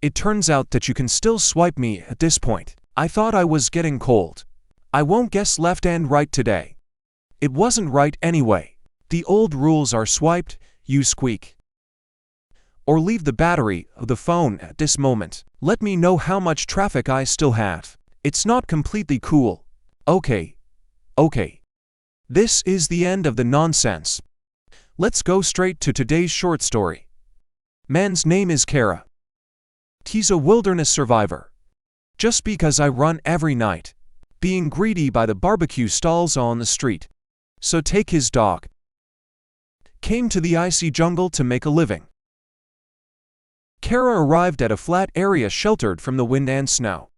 It turns out that you can still swipe me at this point. I thought I was getting cold. I won't guess left and right today. It wasn't right anyway. The old rules are swiped, you squeak. Or leave the battery of the phone at this moment. Let me know how much traffic I still have. It's not completely cool. Okay. This is the end of the nonsense. Let's go straight to today's short story. Man's name is Kara. He's a wilderness survivor. Just because I run every night, being greedy by the barbecue stalls on the street. So take his dog. Came to the icy jungle to make a living. Kara arrived at a flat area sheltered from the wind and snow.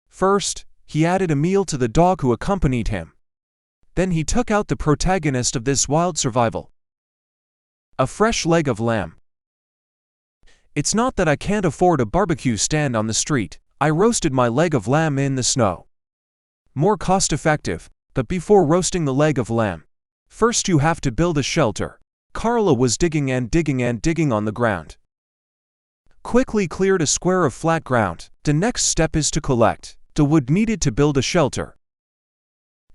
First, he added a meal to the dog who accompanied him. Then he took out the protagonist of this wild survival. A fresh leg of lamb. It's not that I can't afford a barbecue stand on the street. I roasted my leg of lamb in the snow. More cost-effective, but before roasting the leg of lamb, first you have to build a shelter. Carla was digging on the ground. Quickly cleared a square of flat ground. The next step is to collect the wood needed to build a shelter.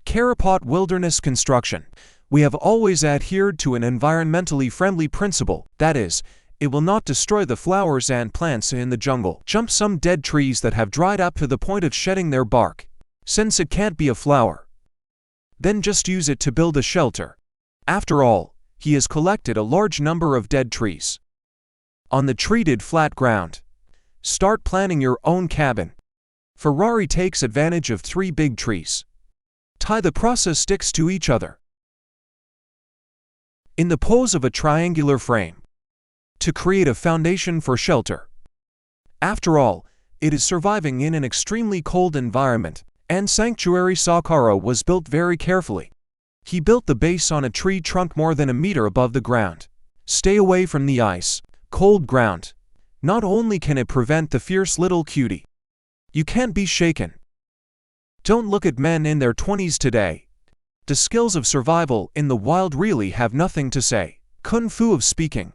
Carapot wilderness construction. We have always adhered to an environmentally friendly principle, that is, it will not destroy the flowers and plants in the jungle. Jump some dead trees that have dried up to the point of shedding their bark, since it can't be a flower. Then just use it to build a shelter. After all, he has collected a large number of dead trees. On the treated flat ground, start planning your own cabin. Ferrari takes advantage of 3 big trees. Tie the process sticks to each other in the pose of a triangular frame to create a foundation for shelter. After all, it is surviving in an extremely cold environment, and Sanctuary Sakara was built very carefully. He built the base on a tree trunk more than a meter above the ground. Stay away from the ice, cold ground. Not only can it prevent the fierce little cutie, you can't be shaken. Don't look at men in their 20s today. The skills of survival in the wild really have nothing to say. Kung fu of speaking.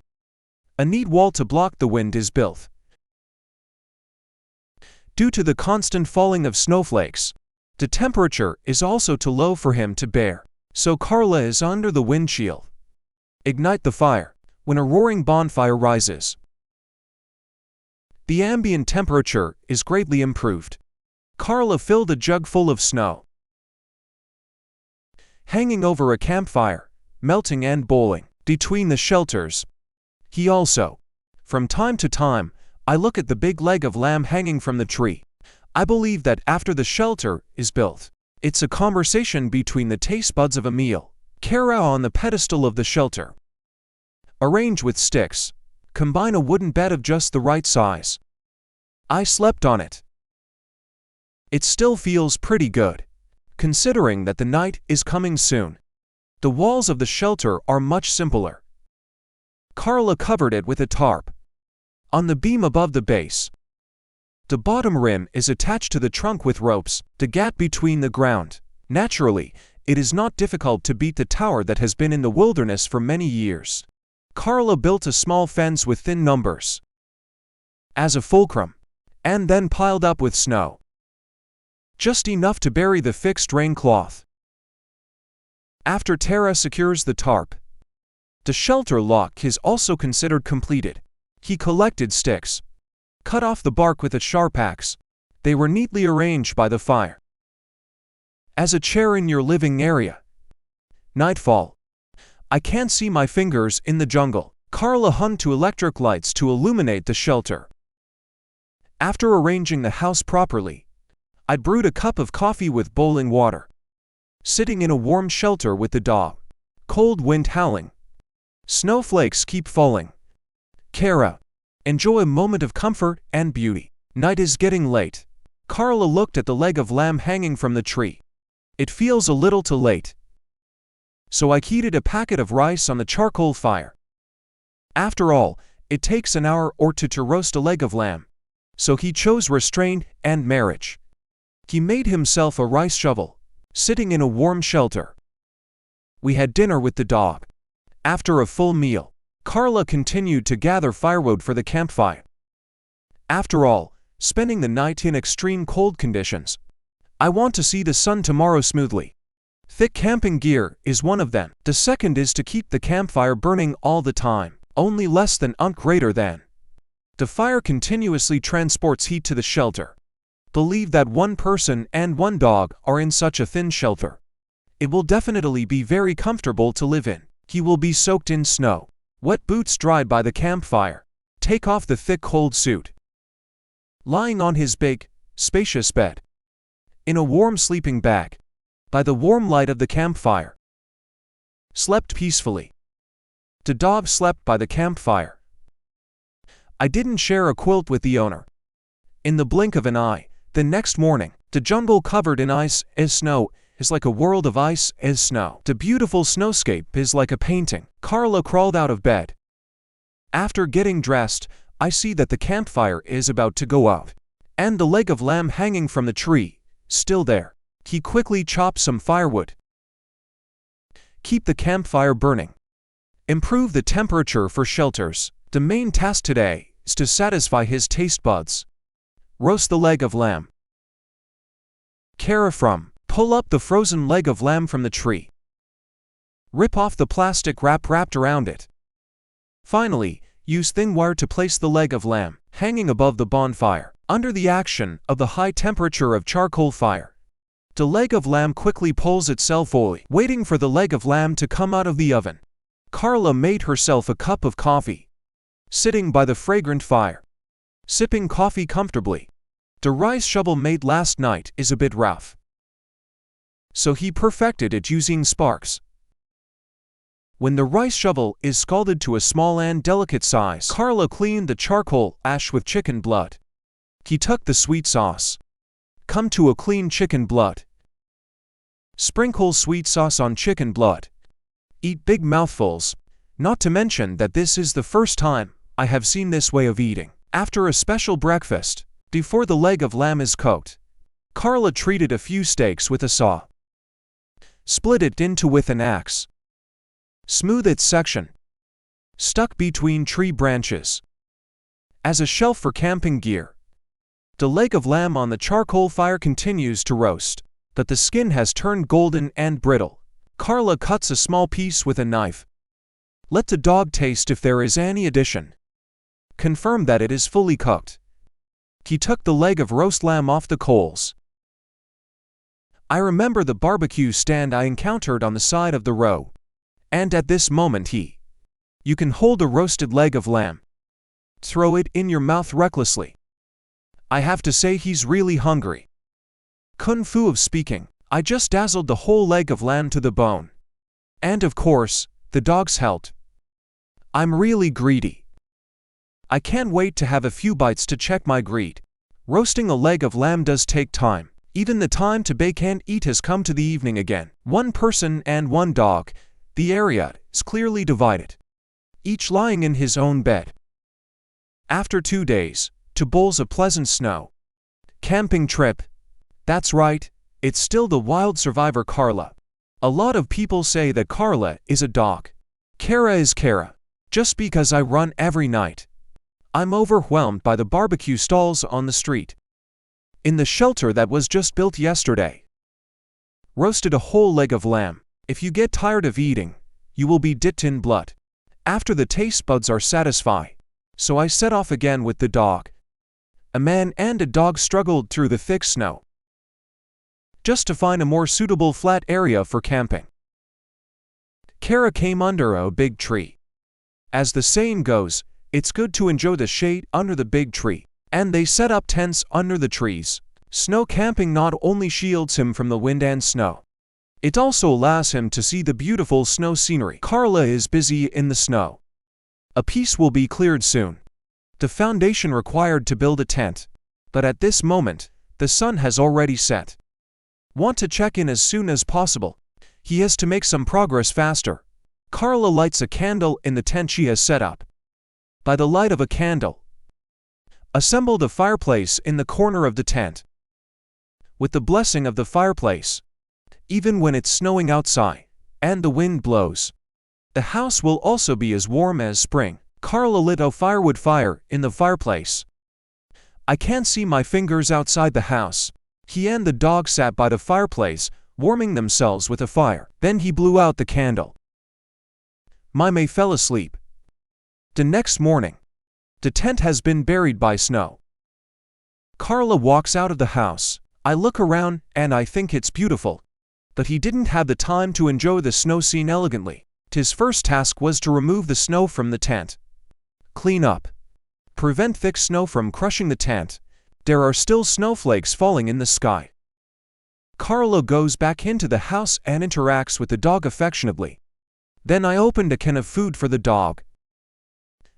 A neat wall to block the wind is built. Due to the constant falling of snowflakes, the temperature is also too low for him to bear. So Carla is under the windshield. Ignite the fire. When a roaring bonfire rises, the ambient temperature is greatly improved. Carla filled a jug full of snow, hanging over a campfire, melting and boiling between the shelters. He also, from time to time, I look at the big leg of lamb hanging from the tree. I believe that after the shelter is built, it's a conversation between the taste buds of a meal. Kara on the pedestal of the shelter. Arrange with sticks. Combine a wooden bed of just the right size. I slept on it. It still feels pretty good, considering that the night is coming soon. The walls of the shelter are much simpler. Carla covered it with a tarp. On the beam above the base, the bottom rim is attached to the trunk with ropes. The gap between the ground. Naturally, it is not difficult to beat the tower that has been in the wilderness for many years. Carla built a small fence with thin numbers as a fulcrum, and then piled up with snow. Just enough to bury the fixed rain cloth. After Tara secures the tarp, the shelter lock is also considered completed. He collected sticks, cut off the bark with a sharp axe. They were neatly arranged by the fire. As a chair in your living area. Nightfall. I can't see my fingers in the jungle. Carla hung to electric lights to illuminate the shelter. After arranging the house properly, I brewed a cup of coffee with boiling water. Sitting in a warm shelter with the dog. Cold wind howling. Snowflakes keep falling. Kara. Enjoy a moment of comfort and beauty. Night is getting late. Carla looked at the leg of lamb hanging from the tree. It feels a little too late. So I heated a packet of rice on the charcoal fire. After all, it takes an hour or two to roast a leg of lamb. So he chose restraint and marriage. He made himself a rice shovel, sitting in a warm shelter. We had dinner with the dog. After a full meal, Carla continued to gather firewood for the campfire. After all, spending the night in extreme cold conditions. I want to see the sun tomorrow smoothly. Thick camping gear is one of them. The second is to keep the campfire burning all the time, only less than greater than. The fire continuously transports heat to the shelter. Believe that one person and one dog are in such a thin shelter. It will definitely be very comfortable to live in. He will be soaked in snow. Wet boots dried by the campfire. Take off the thick cold suit. Lying on his big, spacious bed. In a warm sleeping bag. By the warm light of the campfire. Slept peacefully. The dog slept by the campfire. I didn't share a quilt with the owner. In the blink of an eye, the next morning, the jungle covered in ice as snow is like a world of ice as snow. The beautiful snowscape is like a painting. Carla crawled out of bed. After getting dressed, I see that the campfire is about to go out, and the leg of lamb hanging from the tree, still there. He quickly chopped some firewood. Keep the campfire burning. Improve the temperature for shelters. The main task today is to satisfy his taste buds. Roast the leg of lamb. Care from. Pull up the frozen leg of lamb from the tree. Rip off the plastic wrap wrapped around it. Finally, use thin wire to place the leg of lamb, hanging above the bonfire, under the action of the high temperature of charcoal fire. The leg of lamb quickly pulls itself away, waiting for the leg of lamb to come out of the oven. Carla made herself a cup of coffee, sitting by the fragrant fire, sipping coffee comfortably. The rice shovel made last night is a bit rough, so he perfected it using sparks. When the rice shovel is scalded to a small and delicate size, Carla cleaned the charcoal ash with chicken blood. He took the sweet sauce. Come to a clean chicken blood. Sprinkle sweet sauce on chicken blood. Eat big mouthfuls. Not to mention that this is the first time I have seen this way of eating. After a special breakfast, before the leg of lamb is cooked, Carla treated a few steaks with a saw. Split it into with an axe. Smooth its section. Stuck between tree branches. As a shelf for camping gear. The leg of lamb on the charcoal fire continues to roast, but the skin has turned golden and brittle. Carla cuts a small piece with a knife. Let the dog taste if there is any addition. Confirm that it is fully cooked. He took the leg of roast lamb off the coals. I remember the barbecue stand I encountered on the side of the road. And at this moment you can hold a roasted leg of lamb. Throw it in your mouth recklessly. I have to say he's really hungry. Kung fu of speaking, I just dazzled the whole leg of lamb to the bone. And of course, the dogs helped. I'm really greedy. I can't wait to have a few bites to check my greed. Roasting a leg of lamb does take time. Even the time to bake and eat has come to the evening again. One person and one dog. The area is clearly divided, each lying in his own bed. After 2 days, to bowls of pleasant snow. Camping trip. That's right, it's still the wild survivor Carla. A lot of people say that Carla is a dog. Kara is Kara. Just because I run every night. I'm overwhelmed by the barbecue stalls on the street. In the shelter that was just built yesterday. Roasted a whole leg of lamb. If you get tired of eating, you will be dipped in blood. After the taste buds are satisfied. So I set off again with the dog. A man and a dog struggled through the thick snow, just to find a more suitable flat area for camping. Kara came under a big tree. As the saying goes, it's good to enjoy the shade under the big tree. And they set up tents under the trees. Snow camping not only shields him from the wind and snow, it also allows him to see the beautiful snow scenery. Carla is busy in the snow. A piece will be cleared soon. The foundation required to build a tent. But at this moment, the sun has already set. Want to check in as soon as possible. He has to make some progress faster. Carla lights a candle in the tent she has set up. By the light of a candle, assembled a fireplace in the corner of the tent. With the blessing of the fireplace, even when it's snowing outside and the wind blows, the house will also be as warm as spring. Carla lit a firewood fire in the fireplace. I can't see my fingers outside the house. He and the dog sat by the fireplace, warming themselves with a fire. Then he blew out the candle. May fell asleep. The next morning, the tent has been buried by snow. Carla walks out of the house. I look around and I think it's beautiful. But he didn't have the time to enjoy the snow scene elegantly. His first task was to remove the snow from the tent. Clean up. Prevent thick snow from crushing the tent. There are still snowflakes falling in the sky. Carla goes back into the house and interacts with the dog affectionately. Then I opened a can of food for the dog.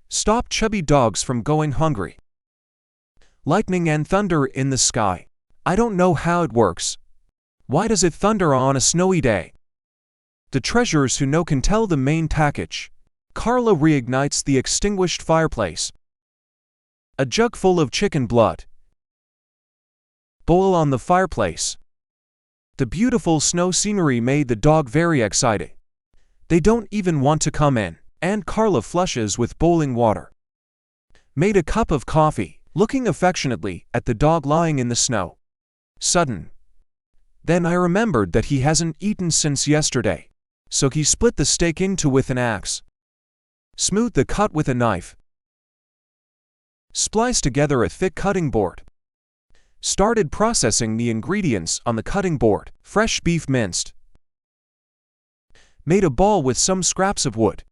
Stop chubby dogs from going hungry. Lightning and thunder in the sky. I don't know how it works. Why does it thunder on a snowy day? The treasurers who know can tell the main package. Carla reignites the extinguished fireplace. A jug full of chicken blood. Bowl on the fireplace. The beautiful snow scenery made the dog very excited. They don't even want to come in, and Carla flushes with boiling water. Made a cup of coffee, looking affectionately at the dog lying in the snow. Sudden. Then I remembered that he hasn't eaten since yesterday. So he split the steak into with an axe. Smoothed the cut with a knife. Spliced together a thick cutting board. Started processing the ingredients on the cutting board. Fresh beef minced. Made a ball with some scraps of wood.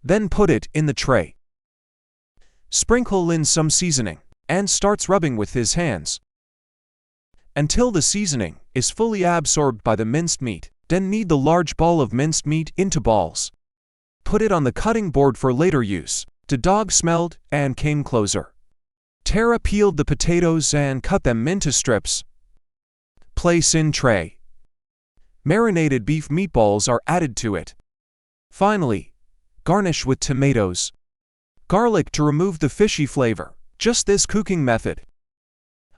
Then put it in the tray. Sprinkle in some seasoning, and starts rubbing with his hands until the seasoning is fully absorbed by the minced meat. Then knead the large ball of minced meat into balls. Put it on the cutting board for later use. The dog smelled and came closer. Tara peeled the potatoes and cut them into strips. Place in tray. Marinated beef meatballs are added to it. Finally, garnish with tomatoes. Garlic to remove the fishy flavor. Just this cooking method.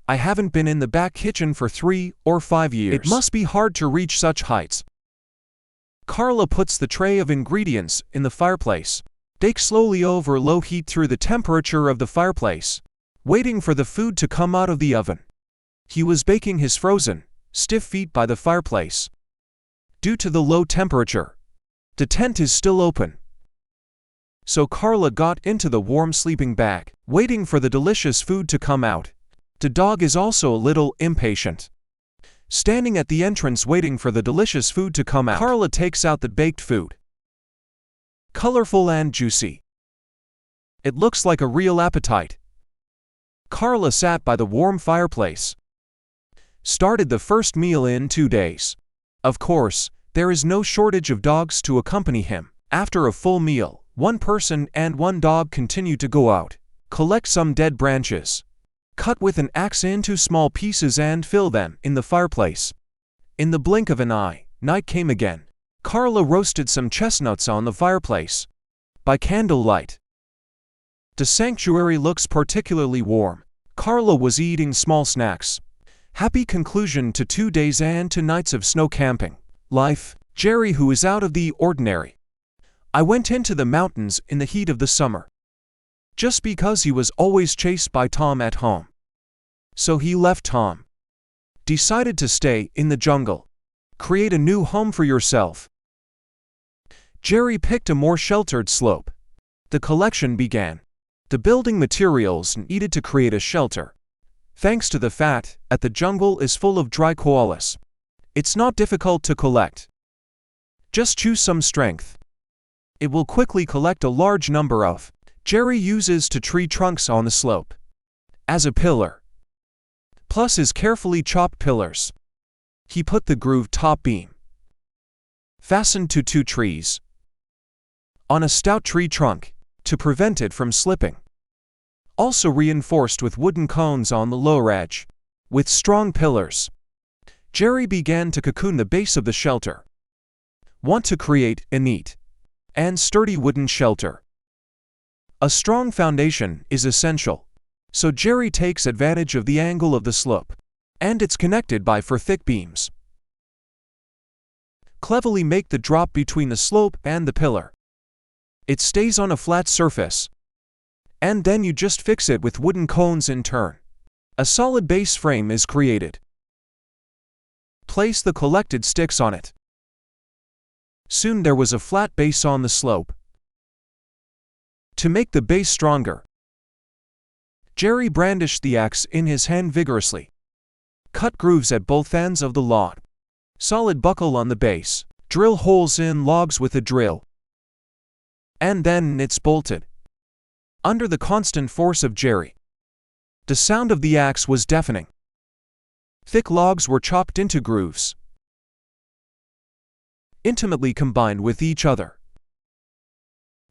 I haven't been in the back kitchen for 3 or 5 years. It must be hard to reach such heights. Carla puts the tray of ingredients in the fireplace. Bake slowly over low heat through the temperature of the fireplace, waiting for the food to come out of the oven. He was baking his frozen, stiff feet by the fireplace. Due to the low temperature, the tent is still open. So Carla got into the warm sleeping bag, waiting for the delicious food to come out. The dog is also a little impatient. Standing at the entrance waiting for the delicious food to come out, Carla takes out the baked food. Colorful and juicy. It looks like a real appetite. Carla sat by the warm fireplace. Started the first meal in 2 days. Of course, there is no shortage of dogs to accompany him. After a full meal, one person and one dog continue to go out, collect some dead branches, cut with an axe into small pieces and fill them in the fireplace. In the blink of an eye, night came again. Carla roasted some chestnuts on the fireplace. By candlelight. The sanctuary looks particularly warm. Carla was eating small snacks. Happy conclusion to 2 days and 2 nights of snow camping. Life. Jerry, who is out of the ordinary. I went into the mountains in the heat of the summer. Just because he was always chased by Tom at home. So he left Tom. Decided to stay in the jungle. Create a new home for yourself. Jerry picked a more sheltered slope. The collection began. The building materials needed to create a shelter. Thanks to the fact that the jungle is full of dry koalas. It's not difficult to collect. Just choose some strength. It will quickly collect a large number of. Jerry uses to tree trunks on the slope. As a pillar. Plus his carefully chopped pillars. He put the grooved top beam. Fastened to 2 trees. On a stout tree trunk, to prevent it from slipping. Also reinforced with wooden cones on the lower edge. With strong pillars. Jerry began to cocoon the base of the shelter. Want to create a neat and sturdy wooden shelter. A strong foundation is essential. So Jerry takes advantage of the angle of the slope. And it's connected by 4 thick beams. Cleverly make the drop between the slope and the pillar. It stays on a flat surface. And then you just fix it with wooden cones in turn. A solid base frame is created. Place the collected sticks on it. Soon there was a flat base on the slope. To make the base stronger, Jerry brandished the axe in his hand vigorously. Cut grooves at both ends of the lot. Solid buckle on the base. Drill holes in logs with a drill. And then it's bolted. Under the constant force of Jerry, the sound of the axe was deafening. Thick logs were chopped into grooves, intimately combined with each other.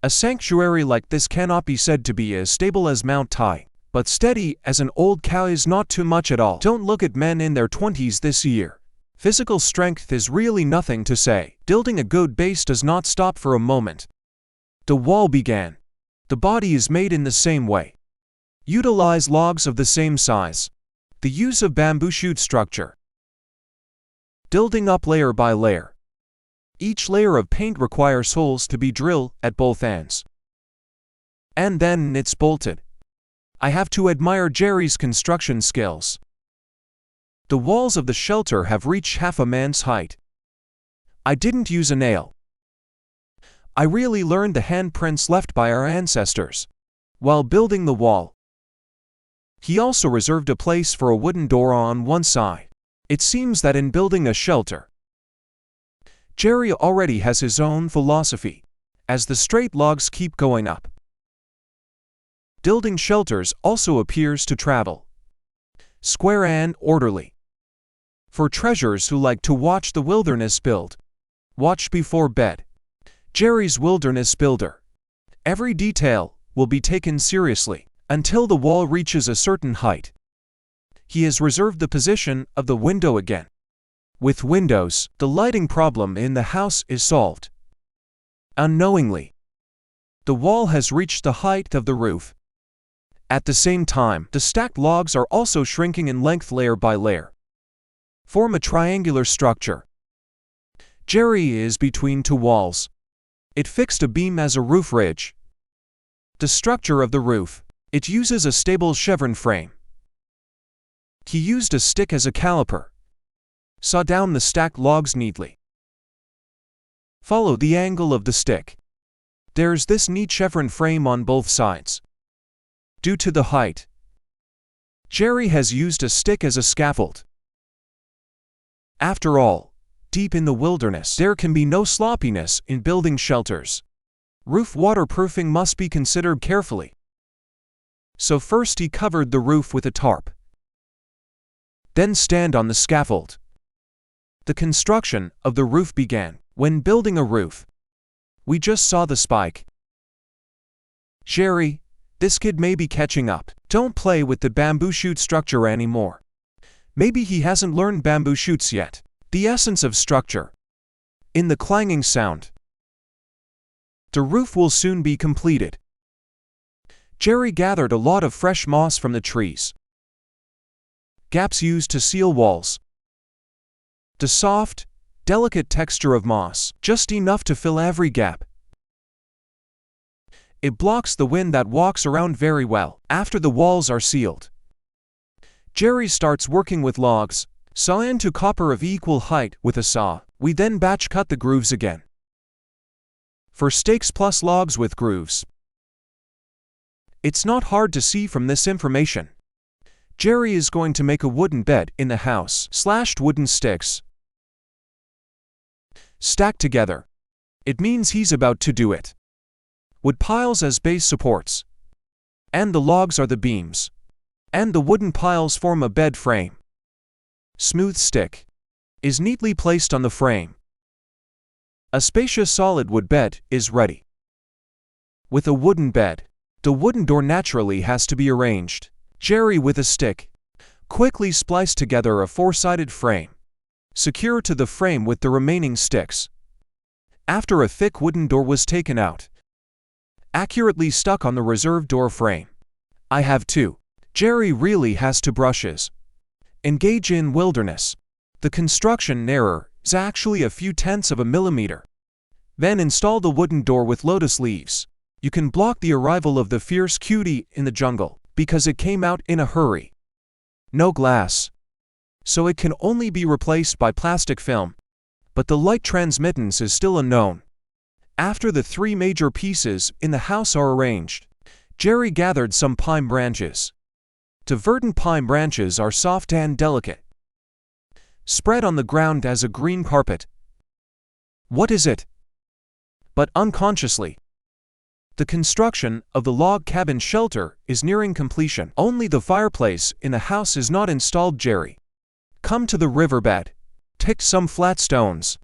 A sanctuary like this cannot be said to be as stable as Mount Tai, but steady as an old cow is not too much at all. Don't look at men in their 20s this year. Physical strength is really nothing to say. Building a good base does not stop for a moment. The wall began. The body is made in the same way. Utilize logs of the same size. The use of bamboo shoot structure. Building up layer by layer. Each layer of paint requires holes to be drilled at both ends. And then it's bolted. I have to admire Jerry's construction skills. The walls of the shelter have reached half a man's height. I didn't use a nail. I really learned the handprints left by our ancestors while building the wall. He also reserved a place for a wooden door on one side. It seems that in building a shelter, Jerry already has his own philosophy, as the straight logs keep going up. Building shelters also appears to travel square and orderly. For treasures who like to watch the wilderness build, watch before bed. Jerry's wilderness builder. Every detail will be taken seriously until the wall reaches a certain height. He has reserved the position of the window again. With windows, the lighting problem in the house is solved. Unknowingly, the wall has reached the height of the roof. At the same time, the stacked logs are also shrinking in length layer by layer. Form a triangular structure. Jerry is between two walls. It fixed a beam as a roof ridge. The structure of the roof. It uses a stable chevron frame. He used a stick as a caliper. Saw down the stacked logs neatly. Follow the angle of the stick. There's this neat chevron frame on both sides. Due to the height, Jerry has used a stick as a scaffold. After all, deep in the wilderness, there can be no sloppiness in building shelters. Roof waterproofing must be considered carefully. So first he covered the roof with a tarp. Then stand on the scaffold. The construction of the roof began. When building a roof, we just saw the spike. Jerry, this kid may be catching up. Don't play with the bamboo shoot structure anymore. Maybe he hasn't learned bamboo shoots yet. The essence of structure. In the clanging sound. The roof will soon be completed. Jerry gathered a lot of fresh moss from the trees. Gaps used to seal walls. The soft, delicate texture of moss, just enough to fill every gap. It blocks the wind that walks around very well. After the walls are sealed, Jerry starts working with logs, saw into copper of equal height with a saw. We then batch cut the grooves again. For stakes plus logs with grooves. It's not hard to see from this information. Jerry is going to make a wooden bed in the house. Slashed wooden sticks stacked together. It means he's about to do it. Wood piles as base supports. And the logs are the beams. And the wooden piles form a bed frame. Smooth stick is neatly placed on the frame. A spacious solid wood bed is ready. With a wooden bed, the wooden door naturally has to be arranged. Jerry with a stick quickly spliced together a four-sided frame, secure to the frame with the remaining sticks. After a thick wooden door was taken out, accurately stuck on the reserved door frame. I have two. Jerry really has two brushes. Engage in wilderness. The construction error is actually a few tenths of a millimeter. Then install the wooden door with lotus leaves. You can block the arrival of the fierce cutie in the jungle, because it came out in a hurry. No glass, so it can only be replaced by plastic film. But the light transmittance is still unknown. After the 3 major pieces in the house are arranged, Jerry gathered some pine branches. The verdant pine branches are soft and delicate, spread on the ground as a green carpet. What is it? But unconsciously, the construction of the log cabin shelter is nearing completion. Only the fireplace in the house is not installed. Jerry, come to the riverbed, pick some flat stones,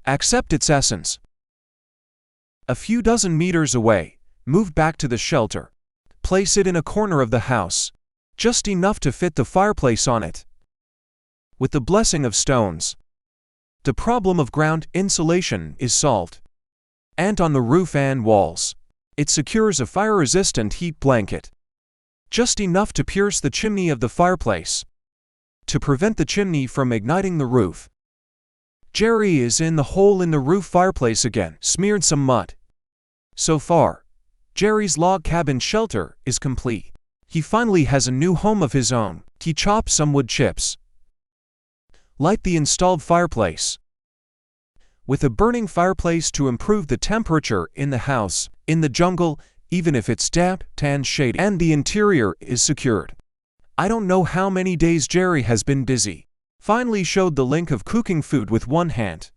accept its essence. A few dozen meters away, move back to the shelter. Place it in a corner of the house, just enough to fit the fireplace on it. With the blessing of stones, the problem of ground insulation is solved. And on the roof and walls, it secures a fire-resistant heat blanket, just enough to pierce the chimney of the fireplace, to prevent the chimney from igniting the roof. Jerry is in the hole in the roof fireplace again, smeared some mud. So far, Jerry's log cabin shelter is complete. He finally has a new home of his own. He chops some wood chips, light the installed fireplace. With a burning fireplace to improve the temperature in the house, in the jungle, even if it's damp, tan shade, and the interior is secured. I don't know how many days Jerry has been busy. Finally showed the link of cooking food with one hand.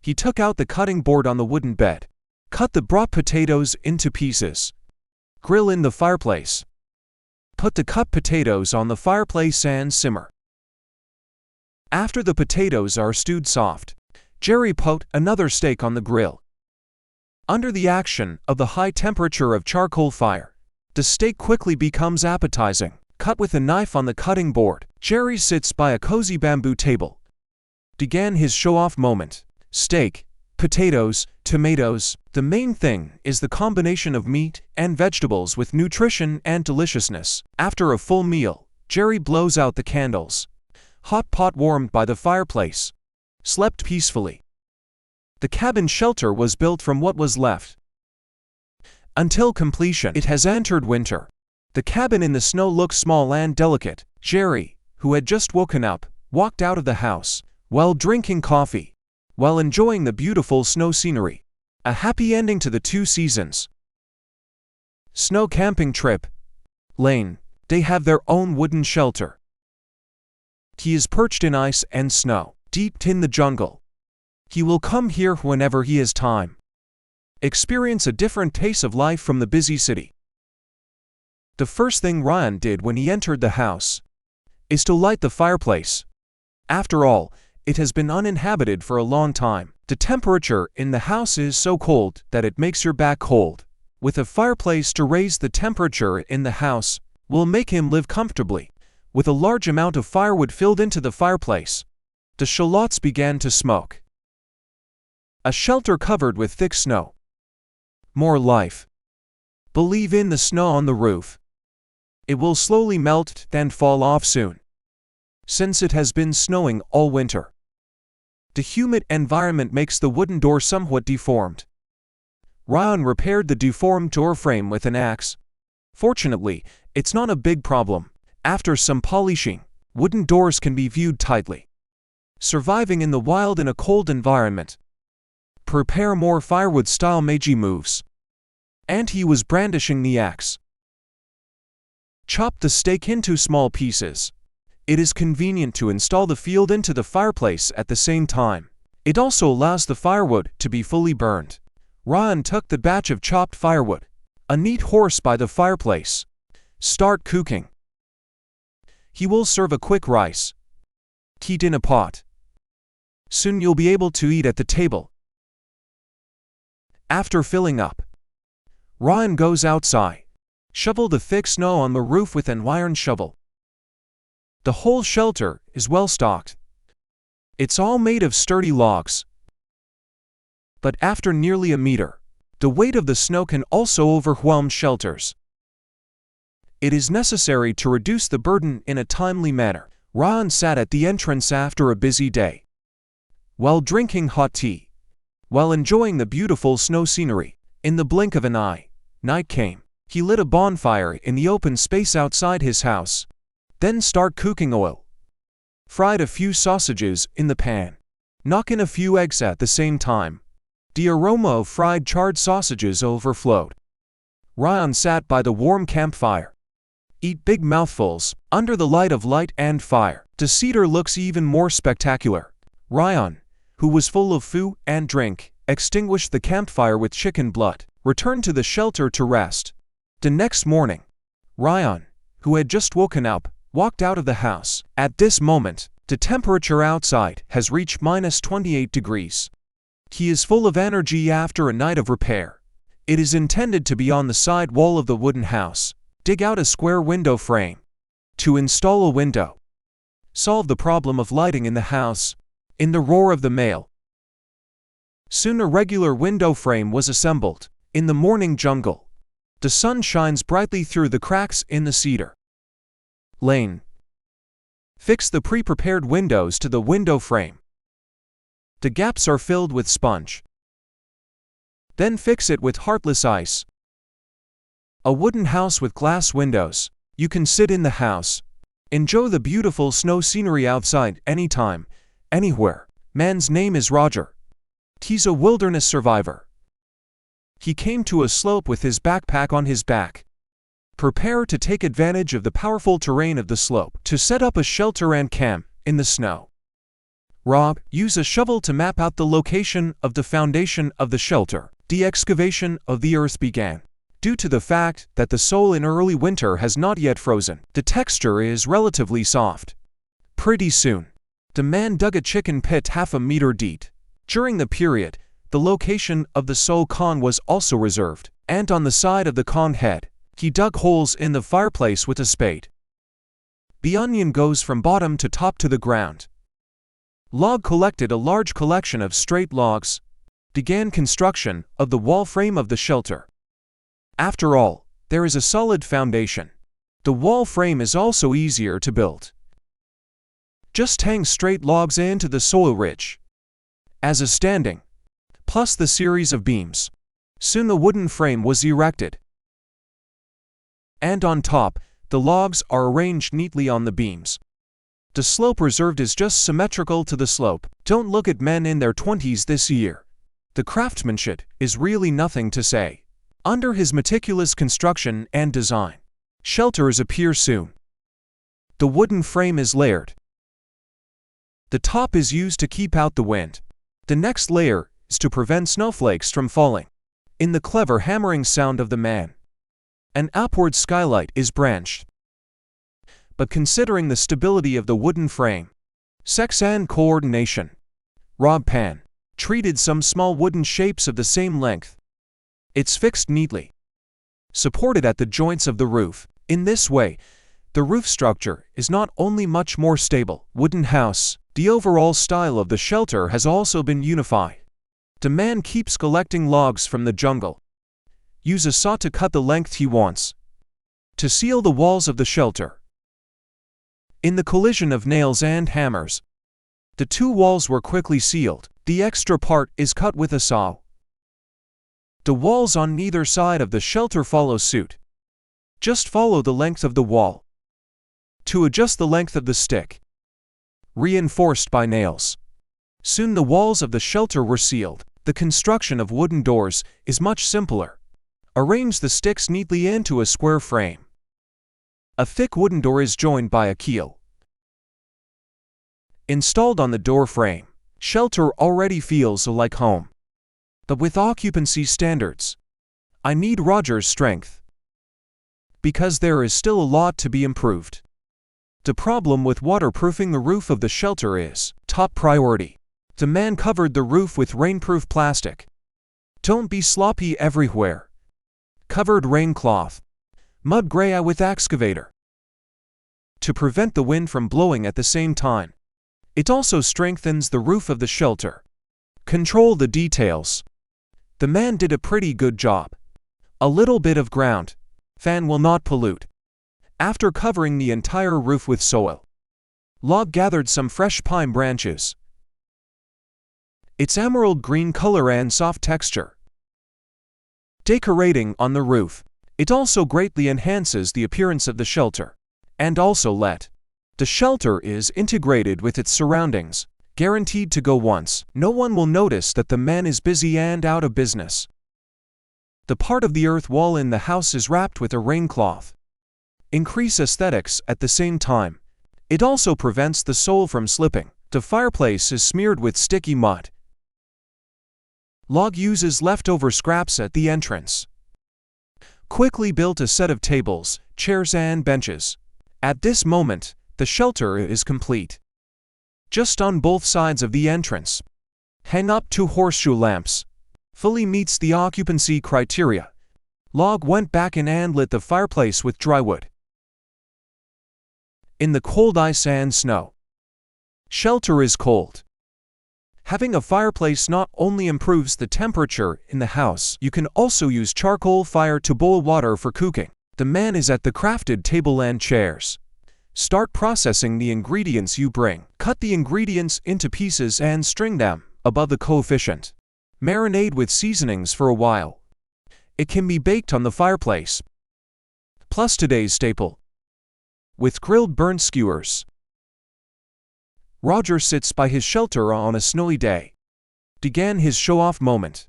He took out the cutting board on the wooden bed, cut the brought potatoes into pieces, grill in the fireplace, put the cut potatoes on the fireplace and simmer. After the potatoes are stewed soft, Jerry put another steak on the grill. Under the action of the high temperature of charcoal fire, the steak quickly becomes appetizing. Cut with a knife on the cutting board, Jerry sits by a cozy bamboo table. Began his show-off moment. Steak, potatoes, tomatoes. The main thing is the combination of meat and vegetables with nutrition and deliciousness. After a full meal, Jerry blows out the candles. Hot pot warmed by the fireplace. Slept peacefully. The cabin shelter was built from what was left. Until completion, it has entered winter. The cabin in the snow looks small and delicate. Jerry, who had just woken up, walked out of the house, while drinking coffee, while enjoying the beautiful snow scenery. A happy ending to the 2 seasons. Snow camping trip. Lane, they have their own wooden shelter. He is perched in ice and snow, deep in the jungle. He will come here whenever he has time. Experience a different pace of life from the busy city. The first thing Ryan did when he entered the house is to light the fireplace. After all, it has been uninhabited for a long time. The temperature in the house is so cold that it makes your back cold. With a fireplace to raise the temperature in the house will make him live comfortably. With a large amount of firewood filled into the fireplace, the shallots began to smoke. A shelter covered with thick snow. More life. Believe in the snow on the roof. It will slowly melt and fall off soon, since it has been snowing all winter. The humid environment makes the wooden door somewhat deformed. Ryan repaired the deformed door frame with an axe. Fortunately, it's not a big problem. After some polishing, wooden doors can be viewed tightly. Surviving in the wild in a cold environment. Prepare more firewood-style Meiji moves. And he was brandishing the axe. Chop the steak into small pieces. It is convenient to install the field into the fireplace at the same time. It also allows the firewood to be fully burned. Ryan took the batch of chopped firewood, a neat horse by the fireplace. Start cooking. He will serve a quick rice. Heat in a pot. Soon you'll be able to eat at the table. After filling up, Ryan goes outside. Shovel the thick snow on the roof with an iron shovel. The whole shelter is well stocked. It's all made of sturdy logs. But after nearly a meter, the weight of the snow can also overwhelm shelters. It is necessary to reduce the burden in a timely manner. Ryan sat at the entrance after a busy day, while drinking hot tea, while enjoying the beautiful snow scenery. In the blink of an eye, night came. He lit a bonfire in the open space outside his house. Then start cooking oil. Fried a few sausages in the pan. Knock in a few eggs at the same time. The aroma of fried charred sausages overflowed. Ryan sat by the warm campfire. Eat big mouthfuls, under the light of light and fire. The cedar looks even more spectacular. Ryan, who was full of food and drink, extinguished the campfire with chicken blood, returned to the shelter to rest. The next morning, Ryan, who had just woken up, walked out of the house. At this moment, the temperature outside has reached -28 degrees. He is full of energy after a night of repair. It is intended to be on the side wall of the wooden house. Dig out a square window frame. To install a window. Solve the problem of lighting in the house. In the roar of the mail. Soon a regular window frame was assembled. In the morning jungle, the sun shines brightly through the cracks in the cedar. Lane. Fix the pre-prepared windows to the window frame. The gaps are filled with sponge. Then fix it with heartless ice. A wooden house with glass windows. You can sit in the house. Enjoy the beautiful snow scenery outside anytime, anywhere. Man's name is Roger. He's a wilderness survivor. He came to a slope with his backpack on his back. Prepare to take advantage of the powerful terrain of the slope to set up a shelter and camp in the snow. Rob, use a shovel to map out the location of the foundation of the shelter. The excavation of the earth began. Due to the fact that the soil in early winter has not yet frozen, the texture is relatively soft. Pretty soon, the man dug a chicken pit half a meter deep. During the period, the location of the soil con was also reserved, and on the side of the con head, he dug holes in the fireplace with a spade. The onion goes from bottom to top to the ground. Log collected a large collection of straight logs, began construction of the wall frame of the shelter. After all, there is a solid foundation. The wall frame is also easier to build. Just hang straight logs into the soil ridge. As a standing, plus the series of beams. Soon the wooden frame was erected. And on top, the logs are arranged neatly on the beams. The slope reserved is just symmetrical to the slope. Don't look at men in their 20s this year. The craftsmanship is really nothing to say. Under his meticulous construction and design, shelters appear soon. The wooden frame is layered. The top is used to keep out the wind. The next layer is to prevent snowflakes from falling. In the clever hammering sound of the man, an upward skylight is branched. But considering the stability of the wooden frame, sex and coordination, Rob Pan treated some small wooden shapes of the same length. It's fixed neatly, supported at the joints of the roof. In this way, the roof structure is not only much more stable. Wooden house, the overall style of the shelter has also been unified. The man keeps collecting logs from the jungle. Use a saw to cut the length he wants. To seal the walls of the shelter. In the collision of nails and hammers, the two walls were quickly sealed. The extra part is cut with a saw. The walls on either side of the shelter follow suit. Just follow the length of the wall. To adjust the length of the stick, reinforced by nails. Soon the walls of the shelter were sealed. The construction of wooden doors is much simpler. Arrange the sticks neatly into a square frame. A thick wooden door is joined by a keel. Installed on the door frame, shelter already feels like home. But with occupancy standards, I need Roger's strength. Because there is still a lot to be improved. The problem with waterproofing the roof of the shelter is top priority. The man covered the roof with rainproof plastic. Don't be sloppy everywhere. Covered rain cloth. Mud gray with excavator. To prevent the wind from blowing at the same time. It also strengthens the roof of the shelter. Control the details. The man did a pretty good job. A little bit of ground fan will not pollute. After covering the entire roof with soil, Log gathered some fresh pine branches. Its emerald green color and soft texture Decorating on the roof. It also greatly enhances the appearance of the shelter. And also the shelter is integrated with its surroundings, guaranteed to go once. No one will notice that the man is busy and out of business. The part of the earth wall in the house is wrapped with a rain cloth. Increase aesthetics at the same time. It also prevents the sole from slipping. The fireplace is smeared with sticky mud. Log uses leftover scraps at the entrance. Quickly built a set of tables, chairs and benches. At this moment, the shelter is complete. Just on both sides of the entrance. Hang up 2 horseshoe lamps. Fully meets the occupancy criteria. Log went back in and lit the fireplace with dry wood. In the cold ice and snow. Shelter is cold. Having a fireplace not only improves the temperature in the house, you can also use charcoal fire to boil water for cooking. The man is at the crafted table and chairs. Start processing the ingredients you bring. Cut the ingredients into pieces and string them above the coefficient. Marinate with seasonings for a while. It can be baked on the fireplace. Plus today's staple. With grilled burnt skewers. Roger sits by his shelter on a snowy day. Began his show-off moment.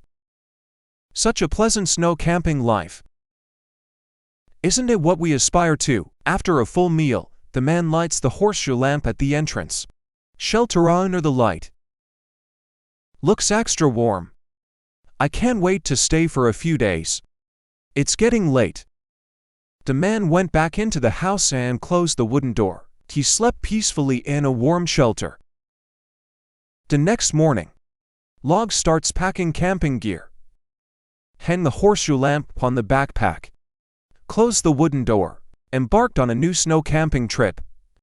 Such a pleasant snow camping life. Isn't it what we aspire to? After a full meal, the man lights the horseshoe lamp at the entrance. Shelter under the light. Looks extra warm. I can't wait to stay for a few days. It's getting late. The man went back into the house and closed the wooden door. He slept peacefully in a warm shelter. The next morning, Log starts packing camping gear. Hang the horseshoe lamp on the backpack. Close the wooden door. Embarked on a new snow camping trip.